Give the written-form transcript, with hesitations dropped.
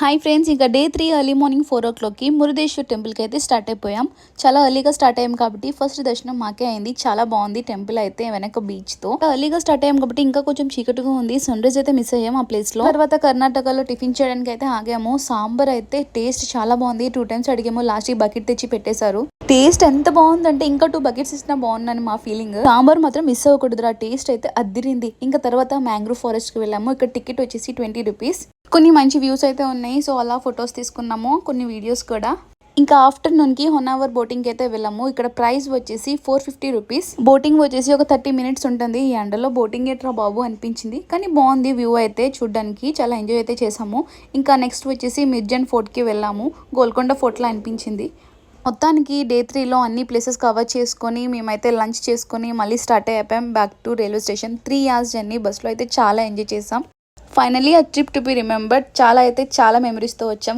Hi friends, ఇక day 3 early morning 4 o'clockకి Murudeshwar టెంపుల్కి అయితే స్టార్ట్ అయిపోయాం. చాలా ఎర్లీగా స్టార్ట్ అయ్యాం కాబట్టి ఫస్ట్ దర్శనం మాకే అయింది. చాలా బాగుంది టెంపుల్ అయితే వెనక బీచ్తో. ఎర్లీగా స్టార్ట్ అయ్యాం కాబట్టి ఇంకా కొంచెం చీకటిగా ఉంది. సన్ రైజ్ అయితే మిస్ అయ్యాం ఆ ప్లేస్లో. తర్వాత కర్ణాటకలో టిఫిన్ చేయడానికి అయితే ఆగాము. సాంబార్ అయితే టేస్ట్ చాలా బాగుంది. 2 times అడిగాము, లాస్ట్కి బకెట్ తెచ్చి పెట్టేశారు. టేస్ట్ ఎంత బాగుందంటే ఇంకా 2 buckets ఇచ్చినా బాగుందని మా ఫీలింగ్. సాంబార్ మాత్రం మిస్ అవ్వకూడదు. ఆ టేస్ట్ అయితే అద్దిరింది. ఇంకా తర్వాత మ్యాంగ్రూవ్ ఫారెస్ట్కి వెళ్ళాము. ఇక్కడ టికెట్ వచ్చేసి 20 rupees. కొన్ని మంచి వ్యూస్ అయితే ఉన్నాయి. సో అలా ఫొటోస్ తీసుకున్నాము, కొన్ని వీడియోస్ కూడా. ఇంకా ఆఫ్టర్నూన్కి హొనావర్ బోటింగ్కి అయితే వెళ్ళాము. ఇక్కడ ప్రైస్ వచ్చేసి 450 rupees. బోటింగ్ వచ్చేసి ఒక 30 minutes ఉంటుంది. ఈ ఎండలో బోటింగ్ ఏట్రా బాబు అనిపించింది, కానీ బాగుంది వ్యూ అయితే చూడడానికి. చాలా ఎంజాయ్ అయితే చేసాము. ఇంకా నెక్స్ట్ వచ్చేసి మిర్జన్ ఫోర్ట్కి వెళ్ళాము. గోల్కొండ ఫోర్ట్లా అనిపించింది. మొత్తానికి డే 3లో అన్ని ప్లేసెస్ కవర్ చేసుకొని మేమైతే లంచ్ చేసుకొని మళ్ళీ స్టార్ట్ అయిపోయాం back to railway station. 3 hours journey. బస్సులో అయితే చాలా ఎంజాయ్ చేసాం. ఫైనలీ ఆ ట్రిప్ టు బి రిమెంబర్డ్. చాలా మెమరీస్తో వచ్చాం.